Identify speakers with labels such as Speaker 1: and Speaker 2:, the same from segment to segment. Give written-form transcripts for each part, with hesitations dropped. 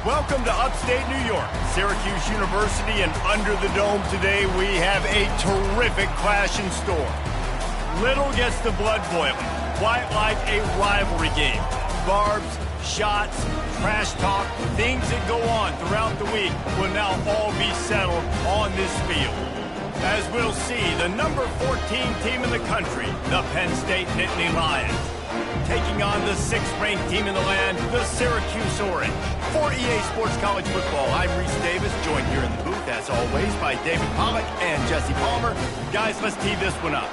Speaker 1: Welcome to upstate New York, Syracuse University, and under the dome today we have a terrific clash in store. Little gets the blood boiling, quite like a rivalry game. Barbs, shots, trash talk, things that go on throughout the week will now all be settled on this field. As we'll see, the number 14 team in the country, the Penn State Nittany Lions, taking on the 6th-ranked team in the land, the Syracuse Orange. For EA Sports College Football, I'm Reese Davis, joined here in the booth, as always, by David Pollack and Jesse Palmer. Guys, let's tee this one up.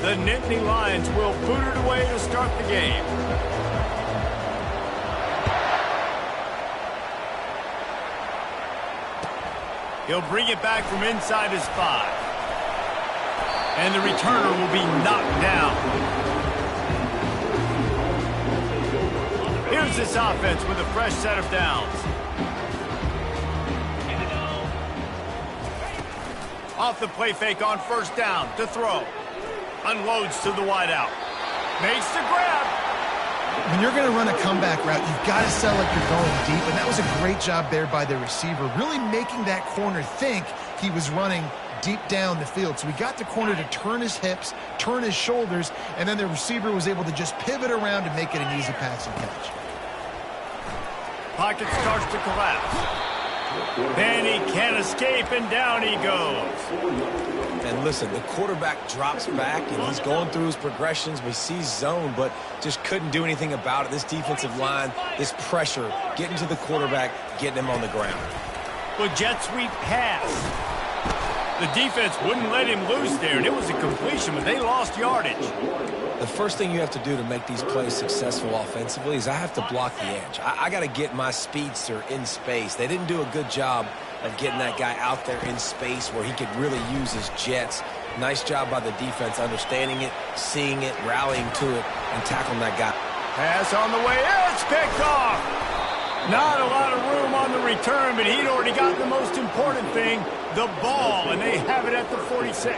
Speaker 1: The Nittany Lions will boot it away to start the game. He'll bring it back from inside his 5. And the returner will be knocked down. Here's this offense with a fresh set of downs. Off the play fake on first down to throw. Unloads to the wideout. Makes the grab.
Speaker 2: When you're going to run a comeback route, you've got to sell like you're going deep, and that was a great job there by the receiver, really making that corner think he was running deep down the field. So he got the corner to turn his hips, turn his shoulders, and then the receiver was able to just pivot around and make it an easy passing catch.
Speaker 1: Pocket starts to collapse. Then he can't escape, and down he goes.
Speaker 3: And listen, the quarterback drops back, and he's going through his progressions. We see zone, but just couldn't do anything about it. This defensive line, this pressure, getting to the quarterback, getting him on the ground.
Speaker 1: Well, jet sweep pass. The defense wouldn't let him loose there, and it was a completion, but they lost yardage.
Speaker 3: The first thing you have to do to make these plays successful offensively is I have to block the edge. I got to get my speedster in space. They didn't do a good job of getting that guy out there in space where he could really use his jets. Nice job by the defense understanding it, seeing it, rallying to it, and tackling that guy.
Speaker 1: Pass on the way in, it's picked off. Not a lot of room on the return, but he'd already got the most important thing, the ball, and they have it at the 46.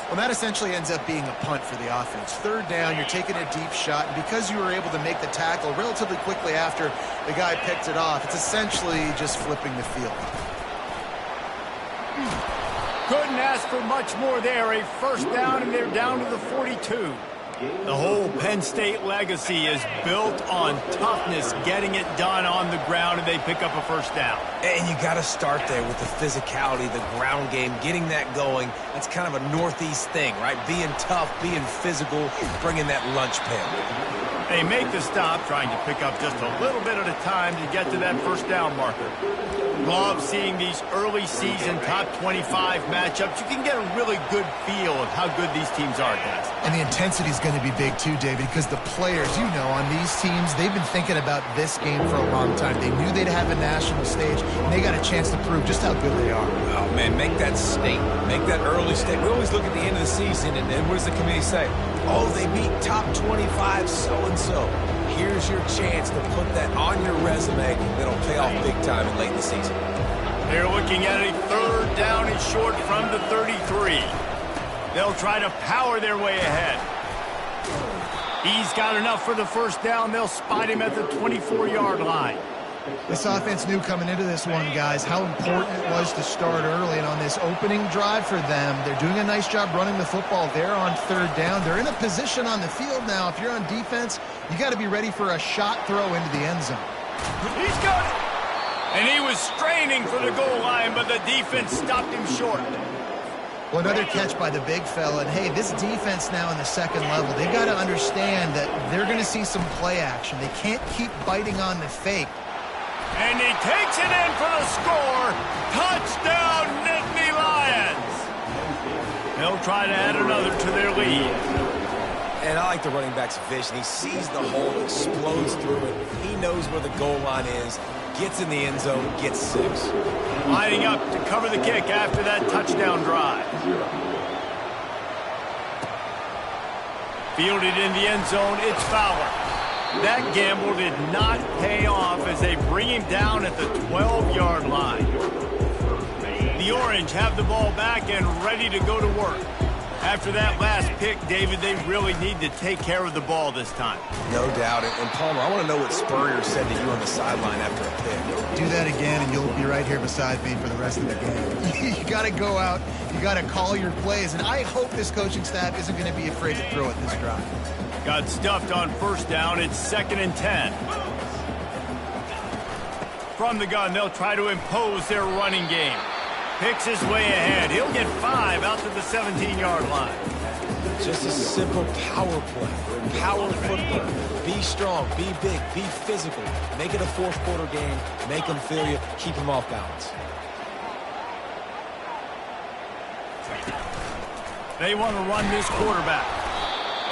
Speaker 2: Well, that essentially ends up being a punt for the offense. Third down, you're taking a deep shot, and because you were able to make the tackle relatively quickly after the guy picked it off, it's essentially just flipping the field.
Speaker 1: Couldn't ask for much more there. A first down, and they're down to the 42. The whole Penn State legacy is built on toughness, getting it done on the ground, and they pick up a first down.
Speaker 3: And you got to start there with the physicality, the ground game, getting that going. That's kind of a Northeast thing, right? Being tough, being physical, bringing that lunch pail.
Speaker 1: They make the stop, trying to pick up just a little bit at a time to get to that first down marker. Love seeing these early season top 25 matchups. You can get a really good feel of how good these teams are, guys.
Speaker 2: And the intensity is going to be big too, David, because the players, you know, on these teams, they've been thinking about this game for a long time. They knew they'd have a national stage, and they got a chance to prove just how good they are.
Speaker 3: Oh, man, make that statement. Make that early statement. We always look at the end of the season, and what does the committee say? Oh, they beat top 25 so-and-so. Here's your chance to put that on your resume that'll pay off big time and late in the season.
Speaker 1: They're looking at a third down and short from the 33. They'll try to power their way ahead. He's got enough for the first down. They'll spot him at the 24-yard line.
Speaker 2: This offense knew coming into this one, guys, how important it was to start early. And on this opening drive for them, they're doing a nice job running the football. They're on third down. They're in a position on the field now. If you're on defense, you got to be ready for a shot throw into the end zone.
Speaker 1: He's got it. And he was straining for the goal line, but the defense stopped him short.
Speaker 2: Well, another catch by the big fella. And, hey, this defense now in the second level, they've got to understand that they're going to see some play action. They can't keep biting on the fake.
Speaker 1: And he takes it in for the score. Touchdown, Nittany Lions. They'll try to add another to their lead.
Speaker 3: And I like the running back's vision. He sees the hole, explodes through it. He knows where the goal line is, gets in the end zone, gets 6.
Speaker 1: Lining up to cover the kick after that touchdown drive. Fielded in the end zone, it's Fowler. That gamble did not pay off as they bring him down at the 12-yard line. The Orange have the ball back and ready to go to work. After that last pick, David, they really need to take care of the ball this time.
Speaker 3: No doubt. And Palmer, I want to know what Spurrier said to you on the sideline after a pick.
Speaker 2: Do that again, and you'll be right here beside me for the rest of the game. You got to go out. You got to call your plays, and I hope this coaching staff isn't going to be afraid to throw it this drive.
Speaker 1: Got stuffed on first down. It's 2nd and 10. From the gun, they'll try to impose their running game. Picks his way ahead. He'll get 5 out to the 17-yard line.
Speaker 3: Just a simple power play. Power football. Be strong, be big, be physical. Make it a fourth-quarter game. Make them feel you. Keep them off balance.
Speaker 1: They want to run this quarterback.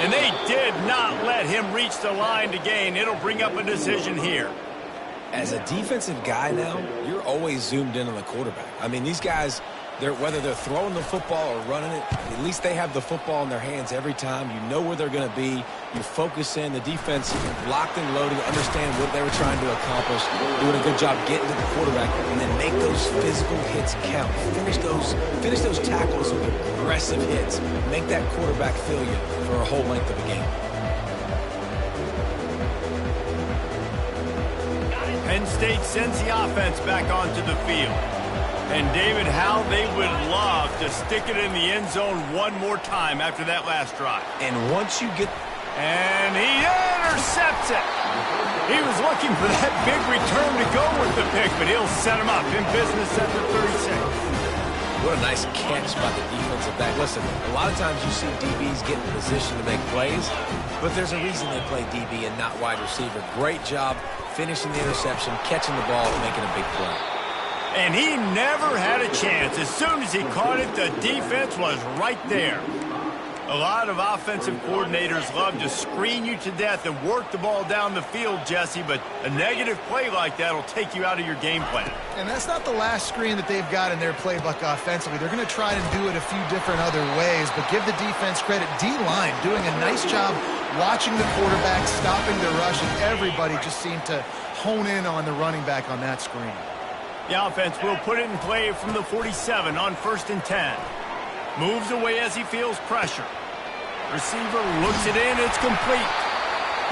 Speaker 1: And they did not let him reach the line to gain. It'll bring up a decision here.
Speaker 3: As a defensive guy now, you're always zoomed in on the quarterback. I mean, these guys, whether they're throwing the football or running it, at least they have the football in their hands every time. You know where they're going to be. You focus in. The defense locked and loaded, understand what they were trying to accomplish, doing a good job getting to the quarterback, and then make those physical hits count. Finish those tackles with aggressive hits. Make that quarterback feel you for a whole length of a game.
Speaker 1: Penn State sends the offense back onto the field. And David, how they would love to stick it in the end zone one more time after that last drive.
Speaker 3: And once you get...
Speaker 1: And he intercepts it. He was looking for that big return to go with the pick, but he'll set him up in business at the 36.
Speaker 3: What a nice catch by the defensive back. Listen, a lot of times you see DBs get in position to make plays, but there's a reason they play DB and not wide receiver. Great job finishing the interception, catching the ball, and making a big play.
Speaker 1: And he never had a chance. As soon as he caught it, the defense was right there. A lot of offensive coordinators love to screen you to death and work the ball down the field, Jesse, but a negative play like that will take you out of your game plan.
Speaker 2: And that's not the last screen that they've got in their playbook offensively. They're going to try to do it a few different other ways, but give the defense credit. D-line doing a nice job watching the quarterback, stopping the rush, and everybody just seemed to hone in on the running back on that screen.
Speaker 1: The offense will put it in play from the 47 on 1st and 10. Moves away as he feels pressure. Receiver looks it in. It's complete.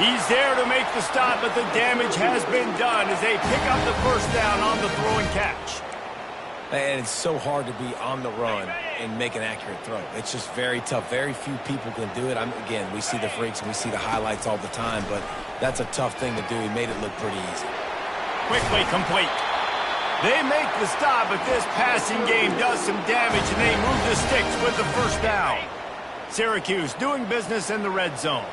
Speaker 1: He's there to make the stop, but the damage has been done as they pick up the first down on the throw and catch.
Speaker 3: And it's so hard to be on the run and make an accurate throw. It's just very tough. Very few people can do it. Again, we see the freaks and we see the highlights all the time, but that's a tough thing to do. He made it look pretty easy.
Speaker 1: Quickly complete. They make the stop, but this passing game does some damage, and they move the sticks with the first down. Syracuse doing business in the red zone.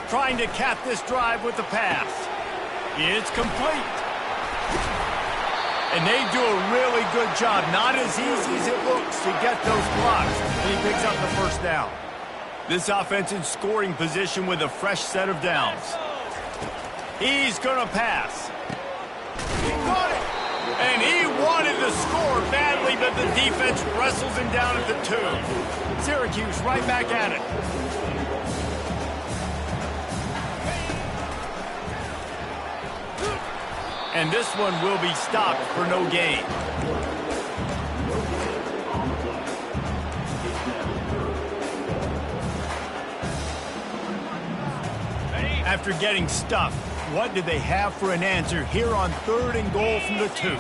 Speaker 1: Trying to cap this drive with the pass. It's complete. And they do a really good job. Not as easy as it looks to get those blocks. And he picks up the first down. This offense in scoring position with a fresh set of downs. He's going to pass. He got it. And he wanted to score badly, but the defense wrestles him down at the 2. Syracuse right back at it. And this one will be stopped for no gain. After getting stuffed, what did they have for an answer here on 3rd and goal from the 2?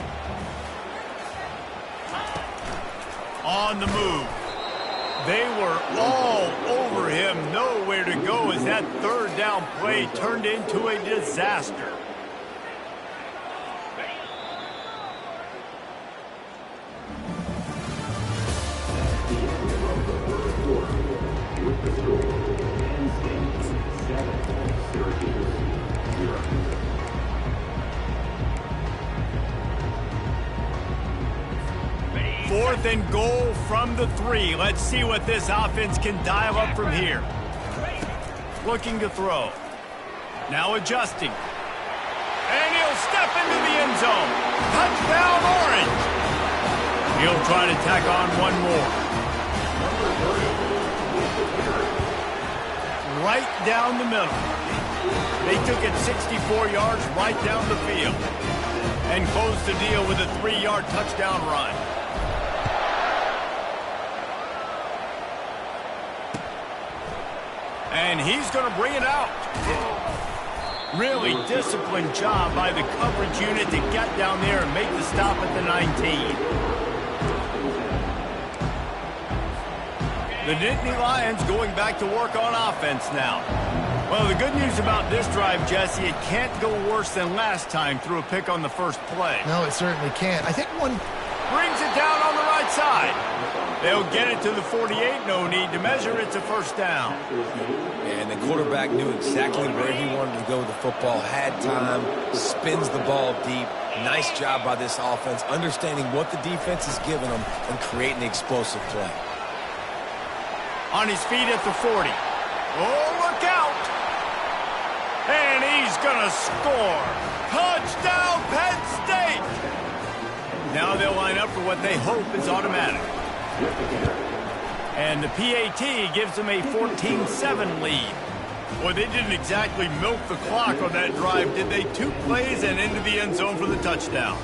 Speaker 1: On the move. They were all over him. Nowhere to go as that 3rd down play turned into a disaster. Fourth and goal from the 3. Let's see what this offense can dial up from here. Looking to throw. Now adjusting. And he'll step into the end zone. Touchdown, Orange. He'll try to tack on one more. Right down the middle. They took it 64 yards right down the field. And closed the deal with a 3-yard touchdown run. And he's going to bring it out. Really disciplined job by the coverage unit to get down there and make the stop at the 19. The Nittany Lions going back to work on offense now. Well, the good news about this drive, Jesse, it can't go worse than last time through a pick on the first play.
Speaker 2: No, it certainly can't. I think one
Speaker 1: brings it down on the right side. They'll get it to the 48. No need to measure. It's a first down.
Speaker 3: And the quarterback knew exactly where he wanted to go with the football, had time, spins the ball deep. Nice job by this offense, understanding what the defense is giving them and creating the explosive play.
Speaker 1: On his feet at the 40. Oh, look out! And he's going to score. Touchdown, Penn State! Now they'll line up for what they hope is automatic. And the PAT gives them a 14-7 lead. Boy, they didn't exactly milk the clock on that drive, did they? 2 plays and into the end zone for the touchdown.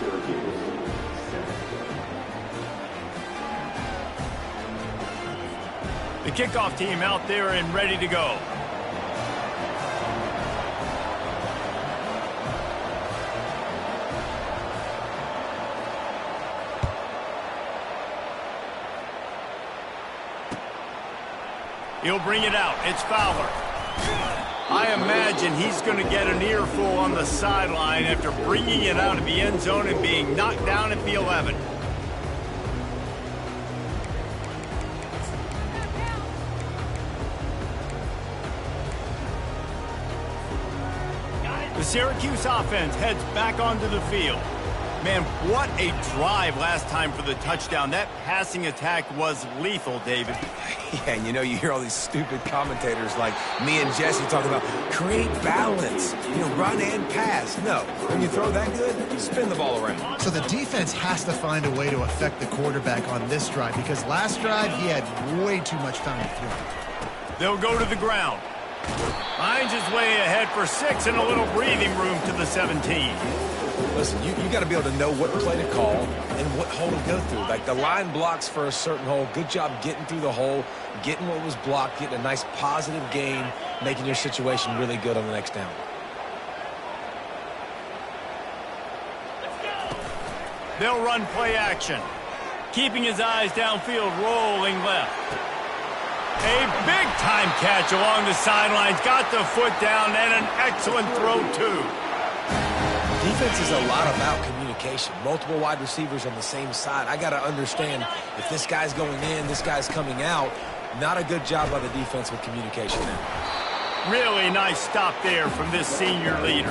Speaker 1: The kickoff team out there and ready to go. He'll bring it out. It's Fowler. I imagine he's going to get an earful on the sideline after bringing it out of the end zone and being knocked down at the 11. The Syracuse offense heads back onto the field. Man, what a drive last time for the touchdown. That passing attack was lethal, David.
Speaker 3: Yeah, and you know, you hear all these stupid commentators like me and Jesse talking about create balance, run and pass. No, when you throw that good, spin the ball around.
Speaker 2: So the defense has to find a way to affect the quarterback on this drive because last drive he had way too much time to throw.
Speaker 1: They'll go to the ground. Finds his way ahead for 6 and a little breathing room to the 17.
Speaker 3: Listen, you got to be able to know what play to call and what hole to go through. Like the line blocks for a certain hole. Good job getting through the hole, getting what was blocked, getting a nice positive gain, making your situation really good on the next down.
Speaker 1: They'll run play action. Keeping his eyes downfield, rolling left. A big-time catch along the sidelines. Got the foot down and an excellent throw, too.
Speaker 3: Defense is a lot about communication. Multiple wide receivers on the same side. I got to understand if this guy's going in, this guy's coming out. Not a good job by the defense with communication there.
Speaker 1: Really nice stop there from this senior leader.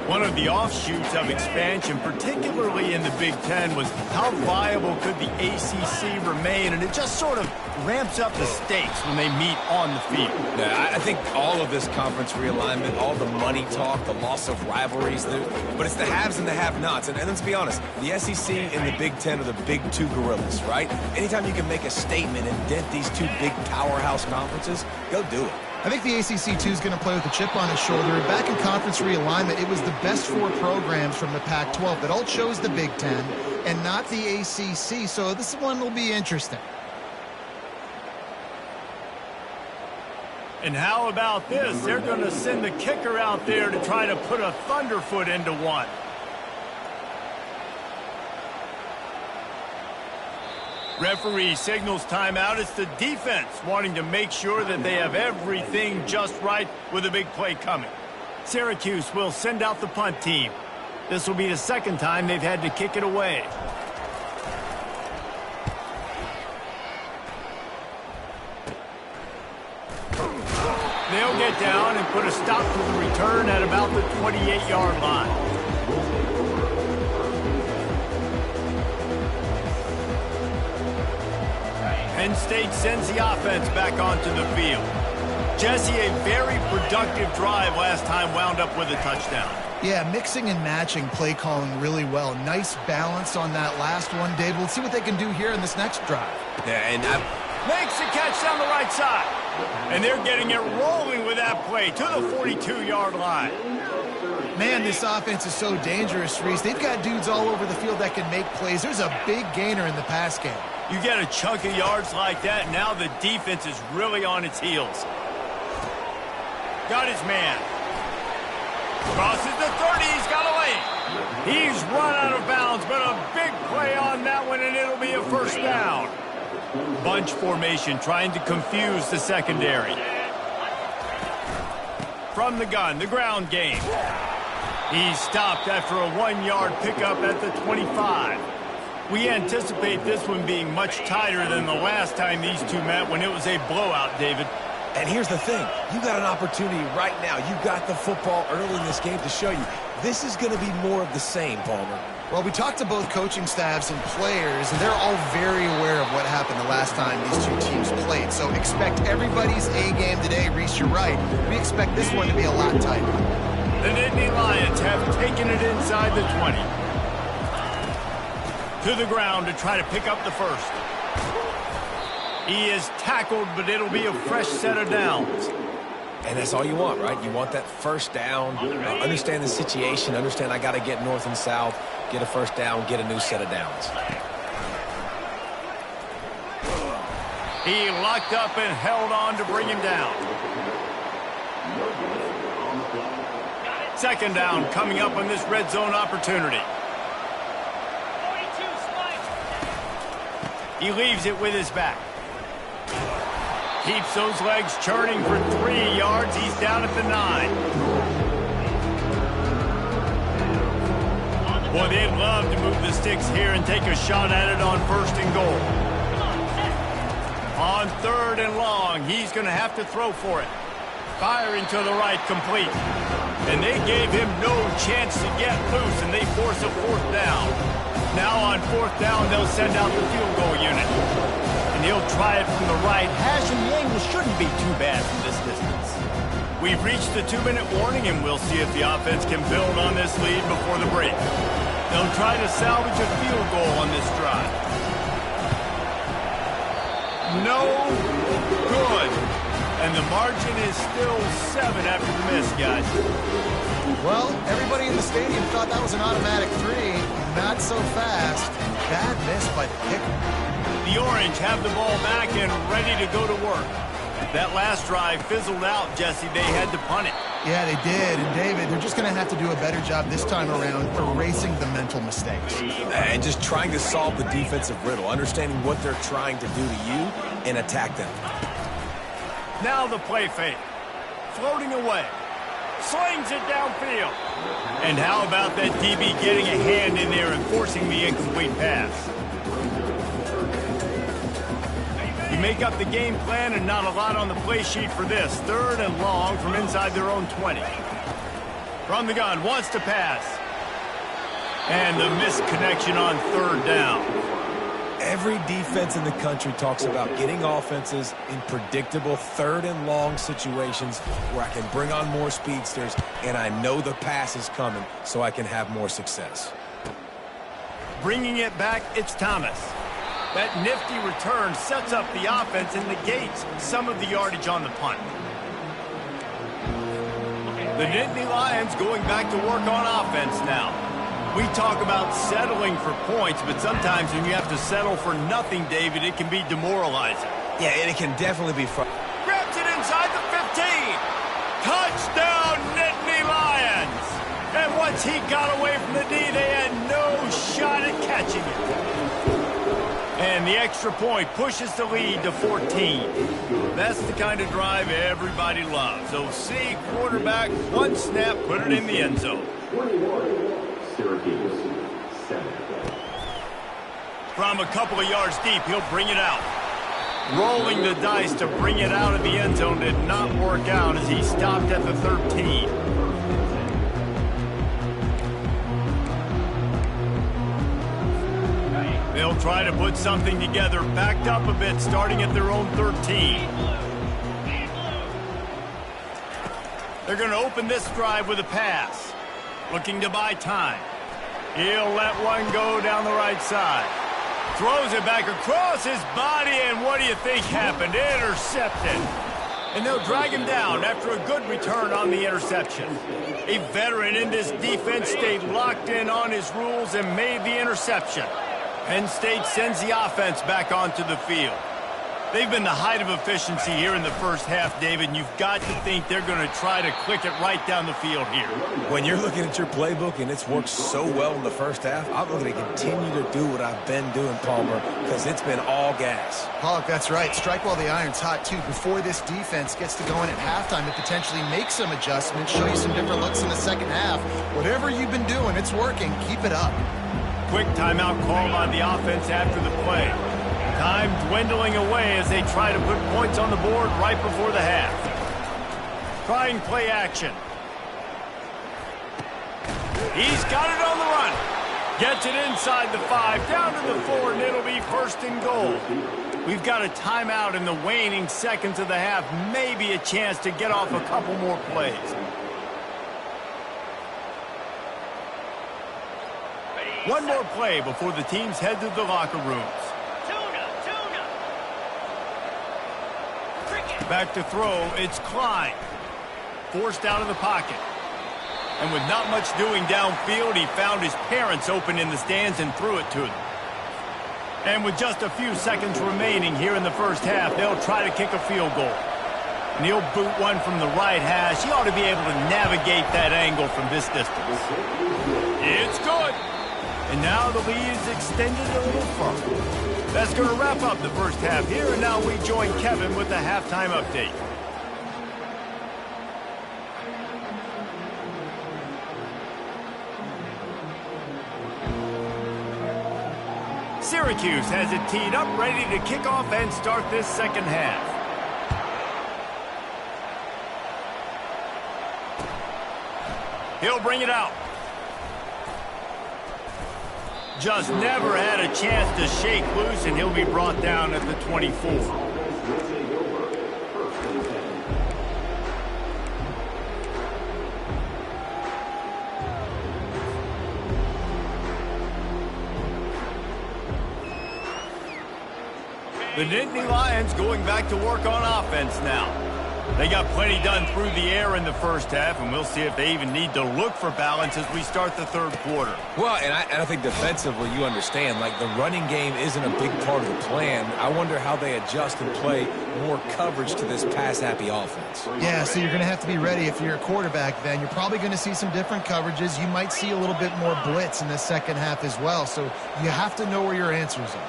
Speaker 1: One of the offshoots of expansion, particularly in the Big Ten, was how viable could the ACC remain, and it just sort of ramps up the stakes when they meet on the field.
Speaker 3: Yeah, I think all of this conference realignment, all the money talk, the loss of rivalries, but it's the haves and the have-nots. And let's be honest, the SEC and the Big Ten are the big two gorillas, right? Anytime you can make a statement and dent these two big powerhouse conferences, go do it.
Speaker 2: I think the ACC, too, is going to play with a chip on his shoulder. Back in conference realignment, it was the best 4 programs from the Pac-12 that all chose the Big Ten and not the ACC, so this one will be interesting.
Speaker 1: And how about this? They're going to send the kicker out there to try to put a thunderfoot into one. Referee signals timeout. It's the defense wanting to make sure that they have everything just right with a big play coming. Syracuse will send out the punt team. This will be the second time they've had to kick it away. They'll get down and put a stop to the return at about the 28-yard line. Penn State sends the offense back onto the field. Jesse, a very productive drive last time wound up with a touchdown.
Speaker 2: Yeah, mixing and matching play calling really well. Nice balance on that last one, Dave. We'll see what they can do here in this next drive.
Speaker 3: Yeah, and
Speaker 1: makes the catch down the right side. And they're getting it rolling with that play to the 42-yard line.
Speaker 2: Man, this offense is so dangerous, Reese. They've got dudes all over the field that can make plays. There's a big gainer in the pass game.
Speaker 1: You get a chunk of yards like that, now the defense is really on its heels. Got his man. Crosses the 30. He's got a lane. He's run out of bounds, but a big play on that one, and it'll be a first down. Bunch formation trying to confuse the secondary. From the gun, the ground game. He's stopped after a 1-yard pickup at the 25. We anticipate this one being much tighter than the last time these two met when it was a blowout, David.
Speaker 3: And here's the thing. You got an opportunity right now. You got the football early in this game to show you. This is going to be more of the same, Palmer.
Speaker 2: Well, we talked to both coaching staffs and players, and they're all very aware of what happened the last time these two teams played. So expect everybody's A game today. Reese, you're right. We expect this one to be a lot tighter.
Speaker 1: The Nittany Lions have taken it inside the 20. To the ground to try to pick up the first. He is tackled, but it'll be a fresh set of downs.
Speaker 3: And that's all you want, right? You want that first down, understand the situation, understand I got to get north and south, get a first down, get a new set of downs.
Speaker 1: He locked up and held on to bring him down. Second down coming up on this red zone opportunity. He leaves it with his back. Keeps those legs churning for 3 yards. He's down at the 9. Boy, they'd love to move the sticks here and take a shot at it on 1st and goal. On 3rd and long, he's going to have to throw for it. Firing to the right, complete. And they gave him no chance to get loose, and they force a 4th down. Now on 4th down, they'll send out the field goal unit. And he'll try it from the right. Hash and the angle shouldn't be too bad from this distance. We've reached the 2-minute warning, and we'll see if the offense can build on this lead before the break. They'll try to salvage a field goal on this drive. No good. And the margin is still 7 after the miss, guys.
Speaker 2: Well, everybody in the stadium thought that was an automatic 3. Not so fast. Bad miss by the kicker.
Speaker 1: The Orange have the ball back and ready to go to work. That last drive fizzled out, Jesse. They had to punt it.
Speaker 2: Yeah, they did. And, David, they're just going to have to do a better job this time around erasing the mental mistakes.
Speaker 3: And just trying to solve the defensive riddle, understanding what they're trying to do to you and attack them.
Speaker 1: Now the play fake. Floating away. Slings it downfield. And how about that DB getting a hand in there and forcing the incomplete pass? You make up the game plan and not a lot on the play sheet for this. 3rd and long from inside their own 20. From the gun, wants to pass. And the missed connection on 3rd down.
Speaker 3: Every defense in the country talks about getting offenses in predictable 3rd and long situations where I can bring on more speedsters and I know the pass is coming so I can have more success.
Speaker 1: Bringing it back, it's Thomas. That nifty return sets up the offense and negates some of the yardage on the punt. The Nittany Lions going back to work on offense now. We talk about settling for points, but sometimes when you have to settle for nothing, David, it can be demoralizing.
Speaker 3: Yeah, and it can definitely be fun.
Speaker 1: Grabs it inside the 15. Touchdown, Nittany Lions. And once he got away from the D, they had no shot at catching it. And the extra point pushes the lead to 14. That's the kind of drive everybody loves. OC quarterback, one snap, put it in the end zone. From a couple of yards deep, he'll bring it out. Rolling the dice to bring it out of the end zone did not work out as he stopped at the 13. They'll try to put something together, backed up a bit, starting at their own 13. They're going to open this drive with a pass, looking to buy time. He'll let one go down the right side. Throws it back across his body, and what do you think happened? Intercepted. And they'll drag him down after a good return on the interception. A veteran in this defense stayed locked in on his rules and made the interception. Penn State sends the offense back onto the field. They've been the height of efficiency here in the first half, David, and you've got to think they're going to try to click it right down the field here.
Speaker 3: When you're looking at your playbook and it's worked so well in the first half, I'm going to continue to do what I've been doing, Palmer, because it's been all gas.
Speaker 2: Pollock, that's right. Strike while the iron's hot, too. Before this defense gets to going at halftime to potentially make some adjustments, show you some different looks in the second half. Whatever you've been doing, it's working. Keep it up.
Speaker 1: Quick timeout called on the offense after the play. Time dwindling away as they try to put points on the board right before the half. Trying play action. He's got it on the run. Gets it inside the 5, down to the 4, and it'll be first and goal. We've got a timeout in the waning seconds of the half. Maybe a chance to get off a couple more plays. One more play before the teams head to the locker rooms. Back to throw, it's Klein. Forced out of the pocket. And with not much doing downfield, he found his parents open in the stands and threw it to them. And with just a few seconds remaining here in the first half, they'll try to kick a field goal. And he'll boot one from the right hash. He ought to be able to navigate that angle from this distance. It's good. And now the lead is extended a little further. That's going to wrap up the first half here, and now we join Kevin with the halftime update. Syracuse has it teed up, ready to kick off and start this second half. He'll bring it out. Just never had a chance to shake loose, and he'll be brought down at the 24. The Nittany Lions going back to work on offense now. They got plenty done through the air in the first half, and we'll see if they even need to look for balance as we start the third quarter.
Speaker 3: Well, and I think defensively, you understand, like the running game isn't a big part of the plan. I wonder how they adjust and play more coverage to this pass-happy offense.
Speaker 2: Yeah, so you're going to have to be ready if you're a quarterback then. You're probably going to see some different coverages. You might see a little bit more blitz in the second half as well, so you have to know where your answers are.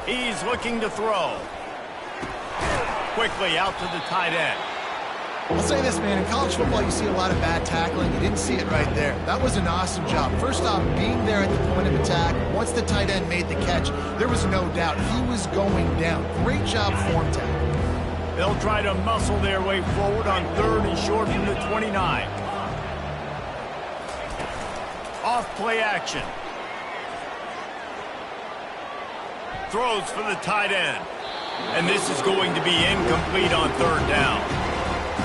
Speaker 1: He's looking to throw. Quickly out to the tight end.
Speaker 2: I'll say this, man. In college football, you see a lot of bad tackling. You didn't see it right there. That was an awesome job. First off, being there at the point of attack. Once the tight end made the catch, there was no doubt he was going down. Great job form tackle.
Speaker 1: They'll try to muscle their way forward on 3rd and short from the 29. Off play action. Throws for the tight end. And this is going to be incomplete on 3rd down.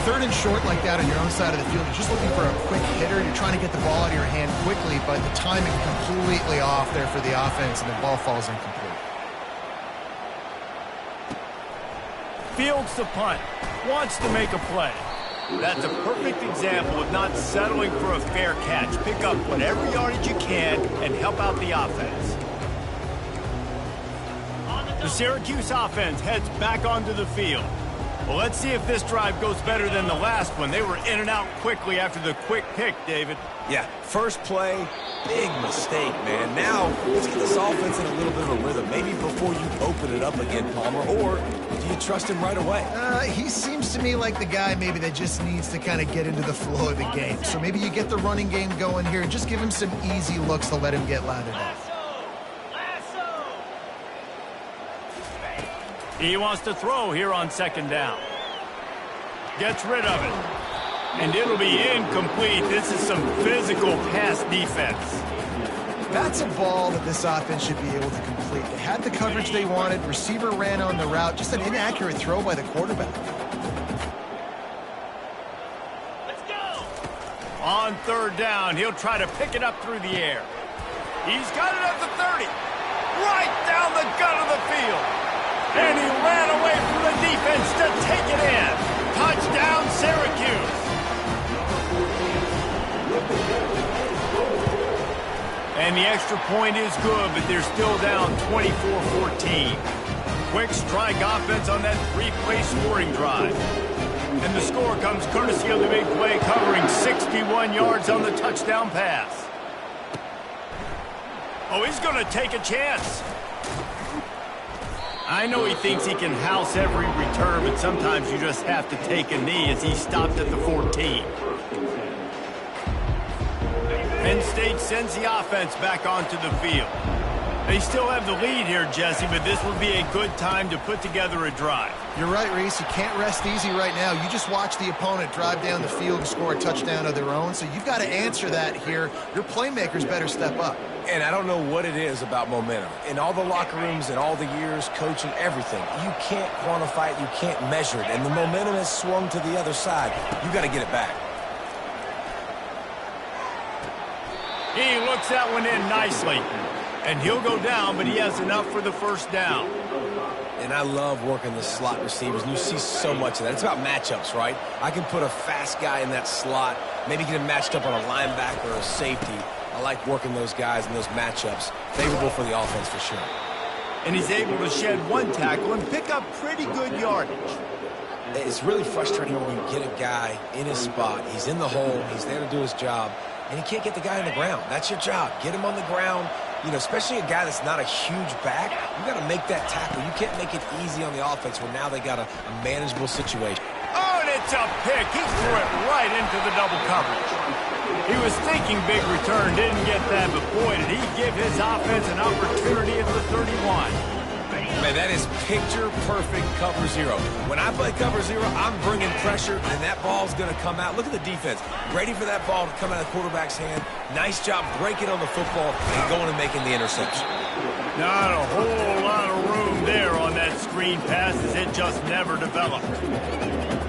Speaker 2: 3rd and short like that on your own side of the field, you're just looking for a quick hitter. You're trying to get the ball out of your hand quickly, but the timing completely off there for the offense, and the ball falls incomplete.
Speaker 1: Fields the punt. Wants to make a play. That's a perfect example of not settling for a fair catch. Pick up whatever yardage you can and help out the offense. The Syracuse offense heads back onto the field. Well, let's see if this drive goes better than the last one. They were in and out quickly after the quick pick, David.
Speaker 3: Yeah, first play, big mistake, man. Now, let's get this offense in a little bit of a rhythm. Maybe before you open it up again, Palmer, or do you trust him right away?
Speaker 2: He seems to me like the guy maybe that just needs to kind of get into the flow of the game. So maybe you get the running game going here and just give him some easy looks to let him get lathered up.
Speaker 1: He wants to throw here on 2nd down. Gets rid of it. And it'll be incomplete. This is some physical pass defense.
Speaker 2: That's a ball that this offense should be able to complete. They had the coverage they wanted. Receiver ran on the route. Just an inaccurate throw by the quarterback.
Speaker 1: Let's go. On 3rd down, he'll try to pick it up through the air. He's got it at the 30. Right down the gut of the field. And he ran away from the defense to take it in. Touchdown, Syracuse. And the extra point is good, but they're still down 24-14. Quick strike offense on that three-play scoring drive. And the score comes courtesy of the big play, covering 61 yards on the touchdown pass. Oh, he's going to take a chance. I know he thinks he can house every return, but sometimes you just have to take a knee as he stopped at the 14. Penn State sends the offense back onto the field. They still have the lead here, Jesse, but this would be a good time to put together a drive.
Speaker 2: You're right, Reese. You can't rest easy right now. You just watch the opponent drive down the field and score a touchdown of their own, so you've got to answer that here. Your playmakers better step up.
Speaker 3: And I don't know what it is about momentum. In all the locker rooms and all the years, coaching, everything, you can't quantify it, you can't measure it. And the momentum has swung to the other side. You got to get it back.
Speaker 1: He looks that one in nicely. And he'll go down, but he has enough for the first down.
Speaker 3: And I love working the slot receivers, and you see so much of that. It's about matchups, right? I can put a fast guy in that slot, maybe get him matched up on a linebacker or a safety. I like working those guys in those matchups. Favorable for the offense for sure.
Speaker 1: And he's able to shed one tackle and pick up pretty good yardage.
Speaker 3: It's really frustrating when you get a guy in his spot. He's in the hole. He's there to do his job, and he can't get the guy on the ground. That's your job. Get him on the ground. You know, especially a guy that's not a huge back, you got to make that tackle. You can't make it easy on the offense when now they got a manageable situation.
Speaker 1: Oh, and it's a pick. He threw it right into the double coverage. He was thinking big return, didn't get that, but boy, did he give his offense an opportunity at the 31.
Speaker 3: Man, that is picture-perfect cover zero. When I play cover zero, I'm bringing pressure, and that ball's going to come out. Look at the defense. Ready for that ball to come out of the quarterback's hand. Nice job breaking on the football and going and making the interception.
Speaker 1: Not a whole lot of room there on that screen pass as it just never developed.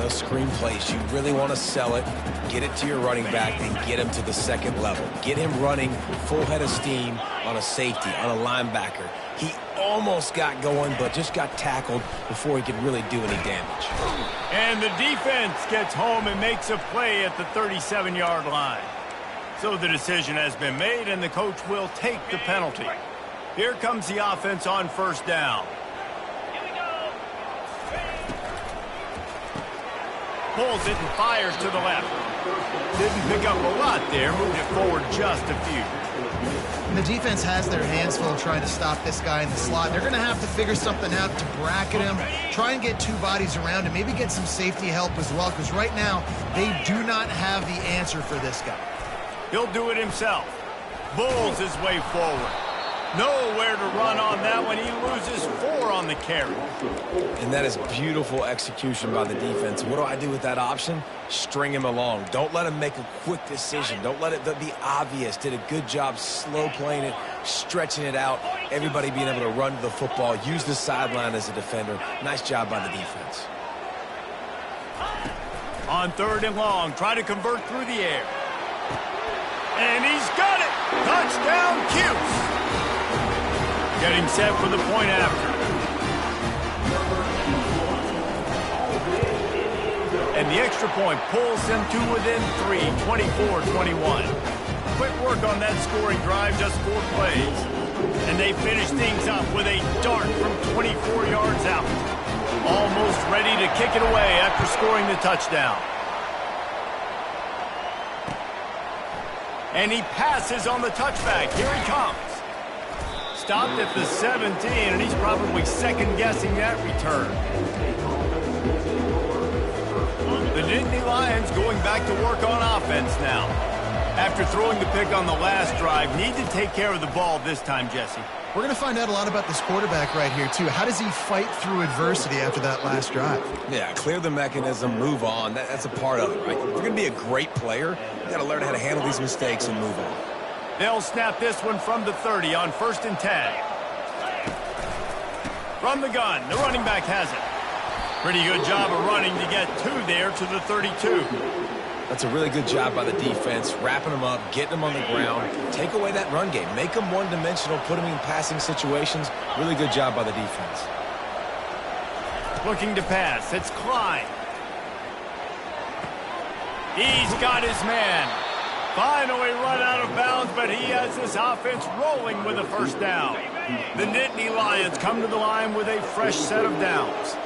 Speaker 3: Those screen plays, you really want to sell it, get it to your running back, and get him to the second level. Get him running full head of steam on a safety, on a linebacker. He almost got going, but just got tackled before he could really do any damage.
Speaker 1: And the defense gets home and makes a play at the 37-yard line. So the decision has been made, and the coach will take the penalty. Here comes the offense on first down. Pulls it and fires to the left. Didn't pick up a lot there, moved it forward just a few.
Speaker 2: And the defense has their hands full trying to stop this guy in the slot. They're going to have to figure something out to bracket him, try and get two bodies around him, maybe get some safety help as well, because right now they do not have the answer for this guy.
Speaker 1: He'll do it himself. Bulls his way forward. Nowhere to run on that one. He loses 4 on the carry.
Speaker 3: And that is beautiful execution by the defense. What do I do with that option? String him along. Don't let him make a quick decision. Don't let it be obvious. Did a good job slow playing it, stretching it out. Everybody being able to run to the football, use the sideline as a defender. Nice job by the defense.
Speaker 1: On 3rd and long, try to convert through the air. And he's got it! Touchdown, Cuse! Getting set for the point after. And the extra point pulls them to within 3, 24-21. Quick work on that scoring drive, just 4 plays. And they finish things up with a dart from 24 yards out. Almost ready to kick it away after scoring the touchdown. And he passes on the touchback. Here he comes. Stopped at the 17, and he's probably second-guessing that return. The Nittany Lions going back to work on offense now. After throwing the pick on the last drive, need to take care of the ball this time, Jesse.
Speaker 2: We're going to find out a lot about this quarterback right here, too. How does he fight through adversity after that last drive?
Speaker 3: Yeah, clear the mechanism, move on. That's a part of it, right? If you're going to be a great player, you got to learn how to handle these mistakes and move on.
Speaker 1: They'll snap this one from the 30 on 1st and 10. From the gun, the running back has it. Pretty good job of running to get 2 there to the 32.
Speaker 3: That's a really good job by the defense, wrapping them up, getting them on the ground. Take away that run game. Make them one-dimensional, put them in passing situations. Really good job by the defense.
Speaker 1: Looking to pass. It's Klein. He's got his man. Finally run out of bounds, but he has this offense rolling with a first down. The Nittany Lions come to the line with a fresh set of downs.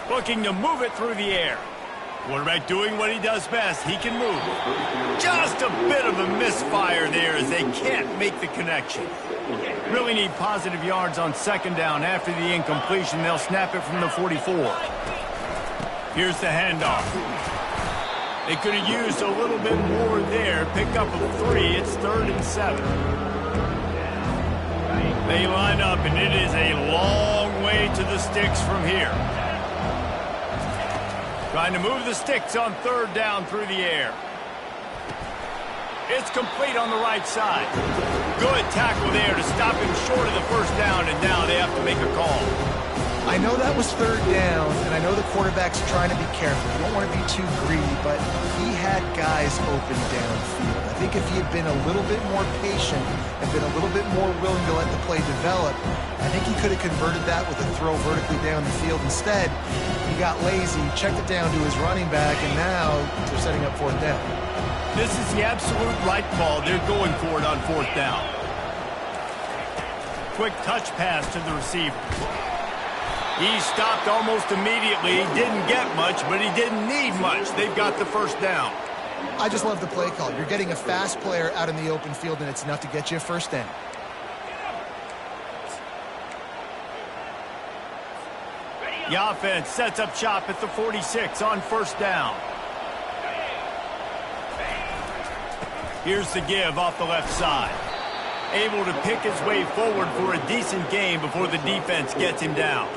Speaker 1: Looking to move it through the air. Quarterback doing what he does best. He can move. Just a bit of a misfire there as they can't make the connection. Really need positive yards on second down. After the incompletion, they'll snap it from the 44. Here's the handoff. They could have used a little bit more there. Pick up a 3. It's 3rd and 7. They line up, and it is a long way to the sticks from here. Trying to move the sticks on 3rd down through the air. It's complete on the right side. Good tackle there to stop him short of the first down, and now they have to make a call.
Speaker 2: I know that was 3rd down, and I know the quarterback's trying to be careful. You don't want to be too greedy, but he had guys open downfield. I think if he had been a little bit more patient and been a little bit more willing to let the play develop, I think he could have converted that with a throw vertically down the field. Instead, he got lazy, checked it down to his running back, and now they're setting up 4th down.
Speaker 1: This is the absolute right call. They're going for it on 4th down. Quick touch pass to the receiver. He stopped almost immediately. He didn't get much, but he didn't need much. They've got the first down.
Speaker 2: I just love the play call. You're getting a fast player out in the open field, and it's enough to get you a first down.
Speaker 1: The offense sets up shop at the 46 on 1st down. Here's the give off the left side. Able to pick his way forward for a decent gain before the defense gets him down.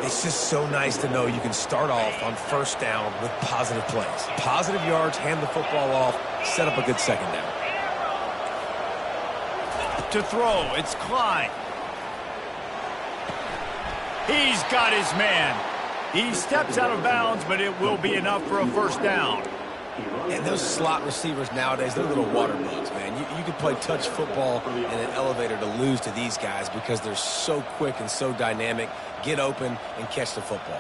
Speaker 3: It's just so nice to know you can start off on 1st down with positive plays. Positive yards, hand the football off, set up a good second down.
Speaker 1: To throw, it's Klein. He's got his man. He steps out of bounds, but it will be enough for a first down.
Speaker 3: And those slot receivers nowadays, they're little water bugs, man. You can play touch football in an elevator to lose to these guys because they're so quick and so dynamic. Get open and catch the football.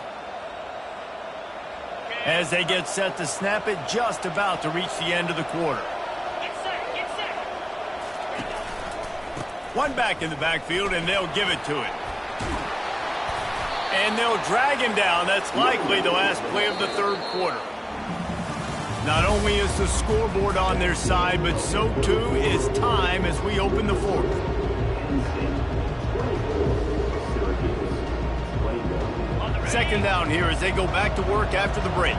Speaker 1: As they get set to snap it, just about to reach the end of the quarter. One back in the backfield, and they'll give it to it. And they'll drag him down. That's likely the last play of the 3rd quarter. Not only is the scoreboard on their side, but so too is time as we open the 4th. Second down here as they go back to work after the break.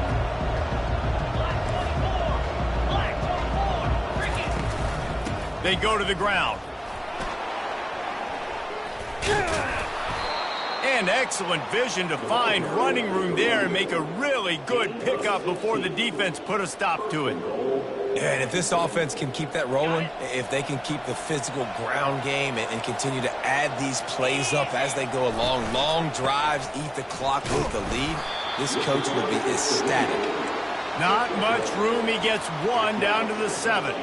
Speaker 1: They go to the ground. And excellent vision to find running room there and make a really good pickup before the defense put a stop to it.
Speaker 3: And if this offense can keep that rolling, if they can keep the physical ground game and continue to add these plays up as they go along, long drives, eat the clock with the lead, this coach will be ecstatic.
Speaker 1: Not much room. He gets 1 down to the 7.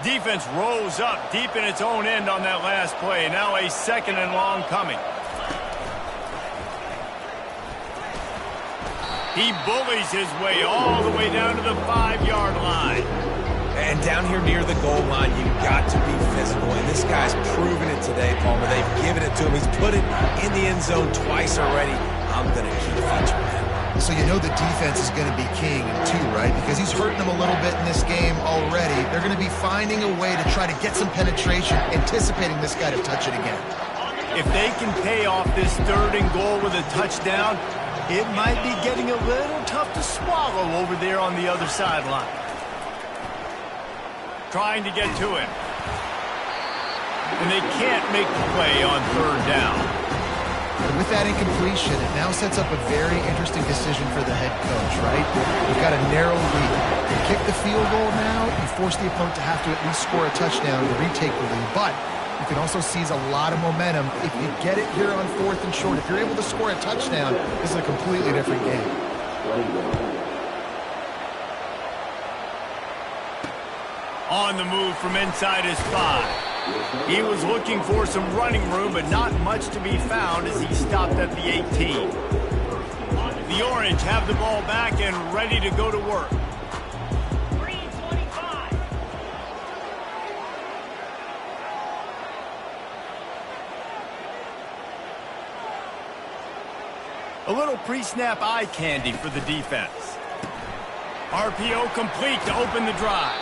Speaker 1: Defense rolls up deep in its own end on that last play. Now a 2nd and long coming. He bullies his way all the way down to the 5-yard line.
Speaker 3: And down here near the goal line, you've got to be physical. And this guy's proven it today, Palmer. They've given it to him. He's put it in the end zone twice already. I'm going to keep featuring him.
Speaker 2: So you know the defense is going to be king too, right? Because he's hurting them a little bit in this game already. They're going to be finding a way to try to get some penetration, anticipating this guy to touch it again.
Speaker 1: If they can pay off this 3rd and goal with a touchdown, it might be getting a little tough to swallow over there on the other sideline. Trying to get to him. And they can't make the play on 3rd down.
Speaker 2: And with that incompletion, it now sets up a very interesting decision for the head coach, right? You've got a narrow lead. You kick the field goal now, you force the opponent to have to at least score a touchdown to retake the lead. But you can also seize a lot of momentum if you get it here on 4th and short. If you're able to score a touchdown, this is a completely different game.
Speaker 1: On the move from inside his 5. He was looking for some running room, but not much to be found as he stopped at the 18. The Orange have the ball back and ready to go to work. A little pre-snap eye candy for the defense. RPO complete to open the drive.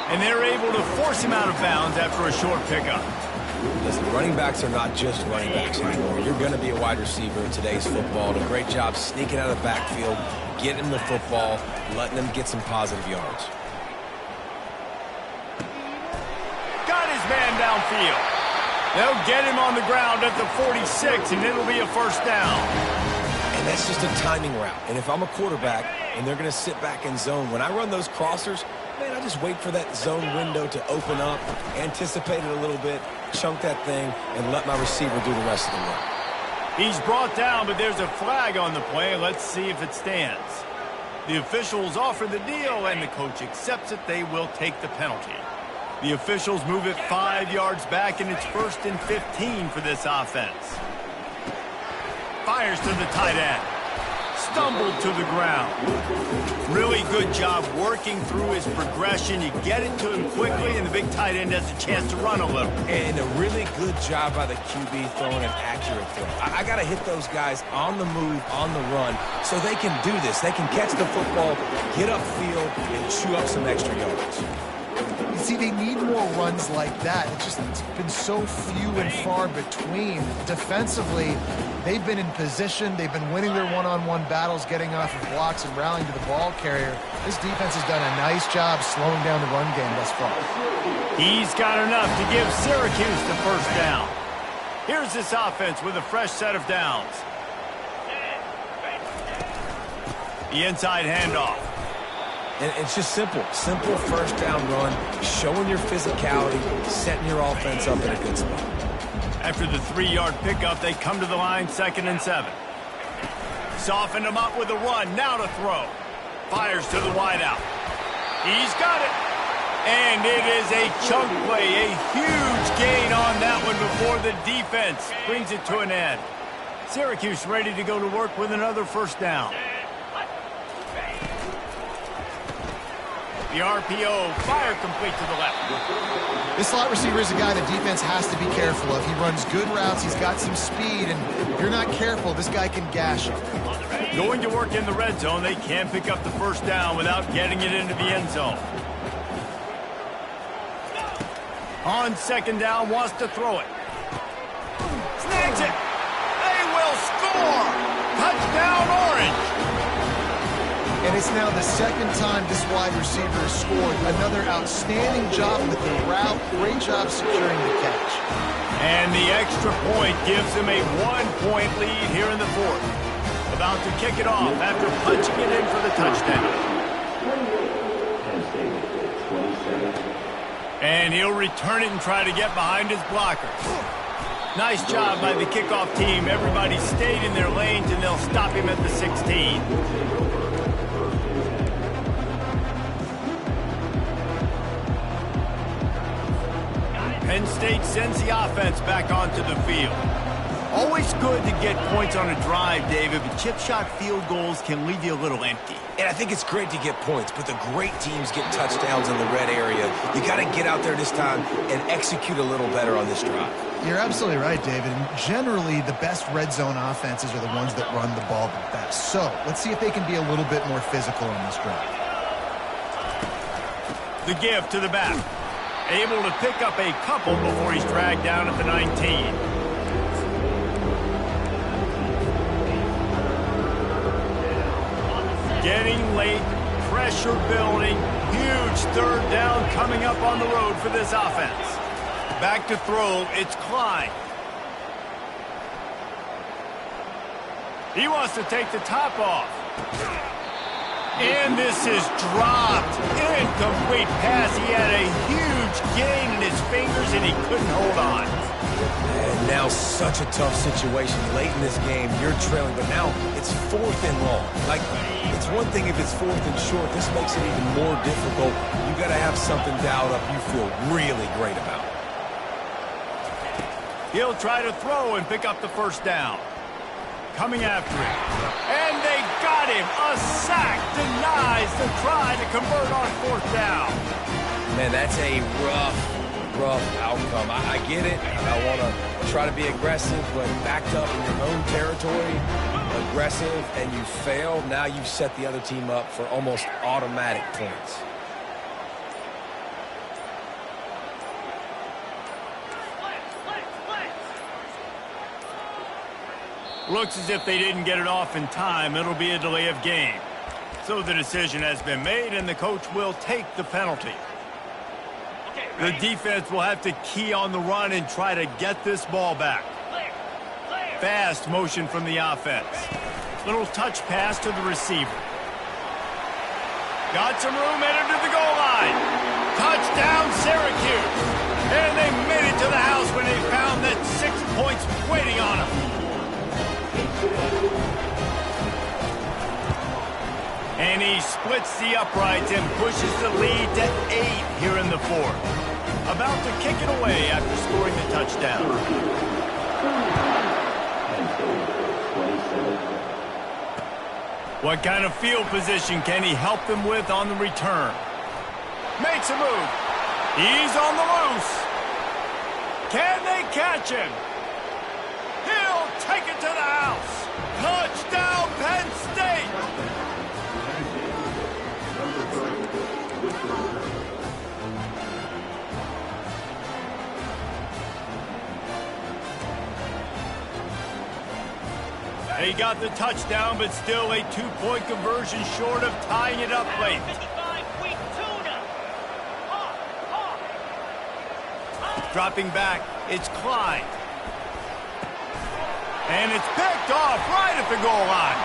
Speaker 1: And they're able to force him out of bounds after a short pickup.
Speaker 3: Listen, running backs are not just running backs anymore. You're going to be a wide receiver in today's football. And a great job sneaking out of the backfield, getting him the football, letting him get some positive yards.
Speaker 1: Got his man downfield. They'll get him on the ground at the 46, and it'll be a first down.
Speaker 3: And that's just a timing route. And if I'm a quarterback and they're going to sit back in zone, when I run those crossers, man, I just wait for that zone window to open up, anticipate it a little bit, chunk that thing, and let my receiver do the rest of the work.
Speaker 1: He's brought down, but there's a flag on the play. Let's see if it stands. The officials offer the deal, and the coach accepts it. They will take the penalty. The officials move it 5 yards back, and it's 1st and 15 for this offense. Fires to the tight end. Stumbled to the ground. Really good job working through his progression. You get it to him quickly, and the big tight end has a chance to run a little.
Speaker 3: And a really good job by the QB throwing an accurate throw. I got to hit those guys on the move, on the run, so they can do this. They can catch the football, get upfield, and chew up some extra yards.
Speaker 2: You see, they need more runs like that. It's been so few and far between. Defensively, they've been in position. They've been winning their one-on-one battles, getting off of blocks and rallying to the ball carrier. This defense has done a nice job slowing down the run game thus far.
Speaker 1: He's got enough to give Syracuse the first down. Here's this offense with a fresh set of downs. The inside handoff.
Speaker 3: And it's just simple first down run, showing your physicality, setting your offense up in a good spot.
Speaker 1: After the 3-yard pickup, they come to the line, 2nd and 7. Softened him up with a run, now to throw. Fires to the wideout. He's got it. And it is a chunk play, a huge gain on that one before the defense brings it to an end. Syracuse ready to go to work with another first down. The RPO, fire complete to the left.
Speaker 2: This slot receiver is a guy the defense has to be careful of. He runs good routes, he's got some speed, and if you're not careful, this guy can gash you.
Speaker 1: Going to work in the red zone, they can pick up the first down without getting it into the end zone. On 2nd down, wants to throw it. Snags it. They will score. Touchdown, Orange.
Speaker 2: And it's now the 2nd time this wide receiver has scored. Another outstanding job with the route. Great job securing the catch.
Speaker 1: And the extra point gives them a 1-point lead here in the 4th. About to kick it off after punching it in for the touchdown. And he'll return it and try to get behind his blocker. Nice job by the kickoff team. Everybody stayed in their lanes, and they'll stop him at the 16. Penn State sends the offense back onto the field. Always good to get points on a drive, David, but chip shot field goals can leave you a little empty.
Speaker 3: And I think it's great to get points, but the great teams get touchdowns in the red area. You got to get out there this time and execute a little better on this drive.
Speaker 2: You're absolutely right, David. And generally, the best red zone offenses are the ones that run the ball the best. So let's see if they can be a little bit more physical on this drive.
Speaker 1: The give to the back. Able to pick up a couple before he's dragged down at the 19. Getting late, pressure building, huge 3rd down coming up on the road for this offense. Back to throw, it's Klein. He wants to take the top off. And this is dropped. Incomplete pass. He had a huge gain in his fingers, and he couldn't hold on.
Speaker 3: And now such a tough situation. Late in this game, you're trailing, but now it's 4th and long. Like, it's one thing if it's 4th and short. This makes it even more difficult. You got to have something dialed up you feel really great about.
Speaker 1: He'll try to throw and pick up the first down. Coming after him. And they got him. A sack denies the try to convert on fourth down.
Speaker 3: Man, that's a rough outcome. I get it. I want to try to be aggressive, but backed up in your own territory, aggressive, and you fail. Now you've set the other team up for almost automatic points.
Speaker 1: Looks as if they didn't get it off in time. It'll be a delay of game. So the decision has been made, and the coach will take the penalty. The defense will have to key on the run and try to get this ball back. Fast motion from the offense. Little touch pass to the receiver. Got some room, headed to the goal line. Touchdown, Syracuse. And they made it to the house when they found that 6 points waiting on them. And he splits the uprights and pushes the lead to 8 here in the fourth. About to kick it away after scoring the touchdown. What kind of field position can he help them with on the return? Makes a move. He's on the loose. Can they catch him? He'll take it to the house. Touchdown, Penn State! He got the touchdown, but still a 2-point conversion short of tying it up late. Dropping back, it's Klein. And it's picked off right at the goal line.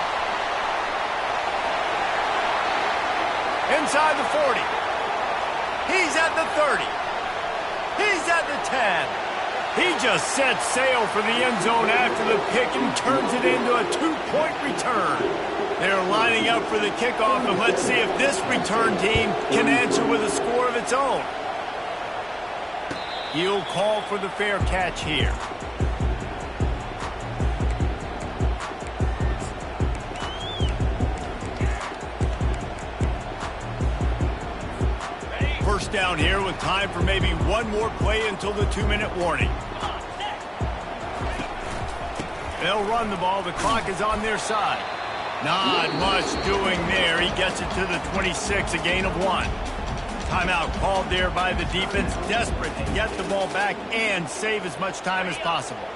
Speaker 1: Inside the 40. He's at the 30. He's at the 10. He just sets sail for the end zone after the pick and turns it into a 2-point return. They're lining up for the kickoff, and let's see if this return team can answer with a score of its own. He'll call for the fair catch here. First down here with time for maybe one more play until the 2-minute warning. They'll run the ball. The clock is on their side. Not much doing there. He gets it to the 26, a gain of 1. Timeout called there by the defense, desperate to get the ball back and save as much time as possible.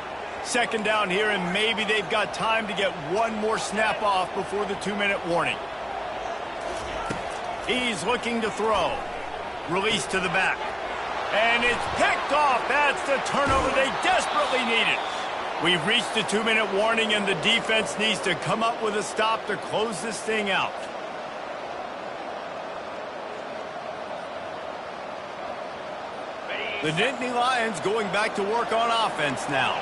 Speaker 1: Second down here, and maybe they've got time to get one more snap off before the 2-minute warning. He's looking to throw. Release to the back. And it's picked off. That's the turnover they desperately needed. We've reached the 2-minute warning, and the defense needs to come up with a stop to close this thing out. The Nittany Lions going back to work on offense now.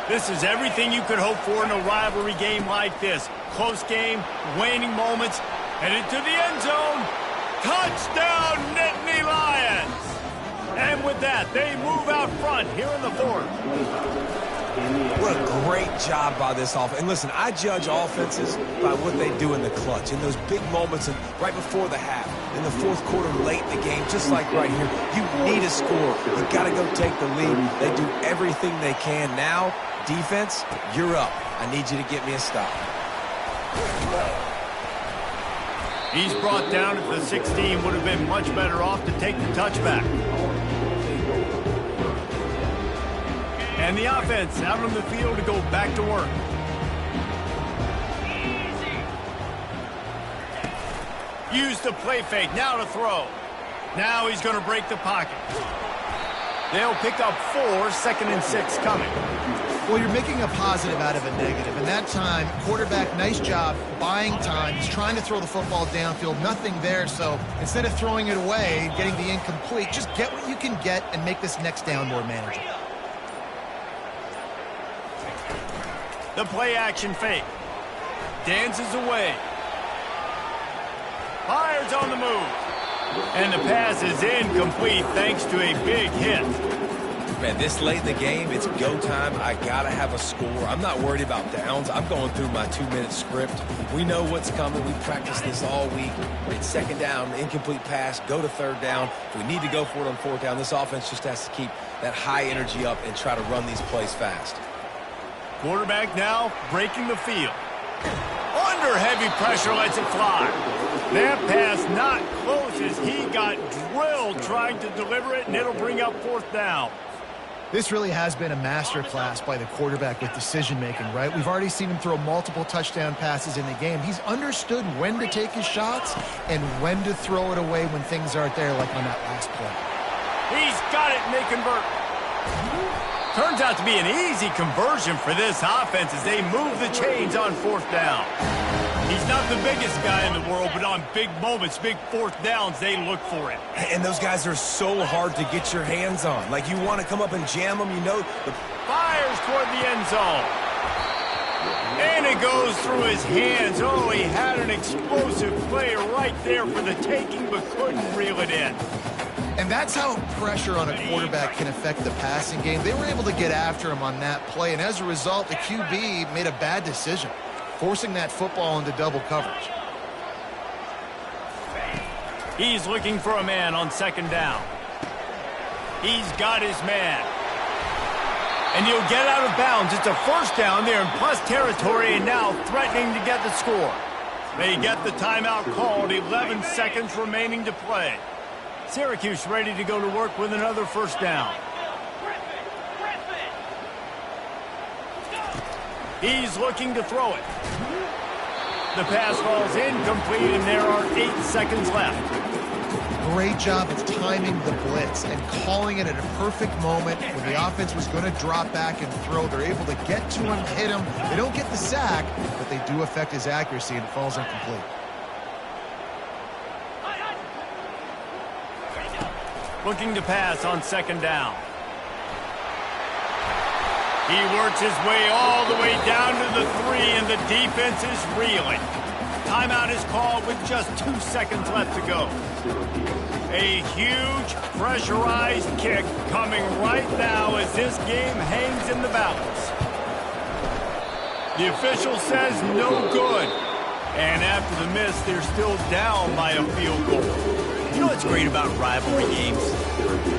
Speaker 1: This is everything you could hope for in a rivalry game like this. Close game, waning moments, headed to the end zone. Touchdown, Nittany Lions! And with that, they move out front here in the fourth.
Speaker 3: What a great job by this offense. And listen, I judge offenses by what they do in the clutch, in those big moments and right before the half, in the fourth quarter, late in the game, just like right here. You need a score. You got to go take the lead. They do everything they can. Now, defense, you're up. I need you to get me a stop.
Speaker 1: He's brought down at the 16. Would have been much better off to take the touchback. And the offense out on the field to go back to work. Use the play fake. Now to throw. Now he's going to break the pocket. They'll pick up 4, 2nd and 6 coming.
Speaker 2: Well, you're making a positive out of a negative. And that time, quarterback, nice job, buying time. He's trying to throw the football downfield. Nothing there. So instead of throwing it away, getting the incomplete, just get what you can get and make this next down more manageable.
Speaker 1: The play action fake. Dances away. Fires on the move. And the pass is incomplete thanks to a big hit.
Speaker 3: Man, this late in the game, it's go time. I got to have a score. I'm not worried about downs. I'm going through my 2-minute script. We know what's coming. We practiced this all week. It's second down, incomplete pass, go to third down. If we need to go for it on fourth down, this offense just has to keep that high energy up and try to run these plays fast.
Speaker 1: Quarterback now breaking the field. Under heavy pressure, lets it fly. That pass not close as he got drilled trying to deliver it, and it'll bring up fourth down.
Speaker 2: This really has been a masterclass by the quarterback with decision-making, right? We've already seen him throw multiple touchdown passes in the game. He's understood when to take his shots and when to throw it away when things aren't there, like on that last play.
Speaker 1: He's got it, and they convert. Turns out to be an easy conversion for this offense as they move the chains on fourth down. He's not the biggest guy in the world, but on big moments, big fourth downs, they look for it.
Speaker 3: And those guys are so hard to get your hands on. Like, you want to come up and jam them, you know.
Speaker 1: Fires toward the end zone. And it goes through his hands. Oh, he had an explosive play right there for the taking, but couldn't reel it in.
Speaker 2: And that's how pressure on a quarterback can affect the passing game. They were able to get after him on that play, and as a result, the QB made a bad decision, forcing that football into double coverage.
Speaker 1: He's looking for a man on second down. He's got his man. And he'll get out of bounds. It's a first down there in plus territory, and now threatening to get the score. They get the timeout called, 11 seconds remaining to play. Syracuse ready to go to work with another first down. He's looking to throw it. The pass falls incomplete, and there are 8 seconds left.
Speaker 2: Great job of timing the blitz and calling it at a perfect moment when the offense was going to drop back and throw. They're able to get to him, hit him. They don't get the sack, but they do affect his accuracy, and it falls incomplete.
Speaker 1: Looking to pass on second down. He works his way all the way down to the 3, and the defense is reeling. Timeout is called with just 2 seconds left to go. A huge pressurized kick coming right now as this game hangs in the balance. The official says no good. And after the miss, they're still down by a field goal.
Speaker 4: You know what's great about rivalry games?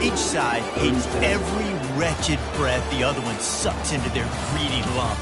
Speaker 4: Each side hates every wretched breath the other one sucks into their greedy lump.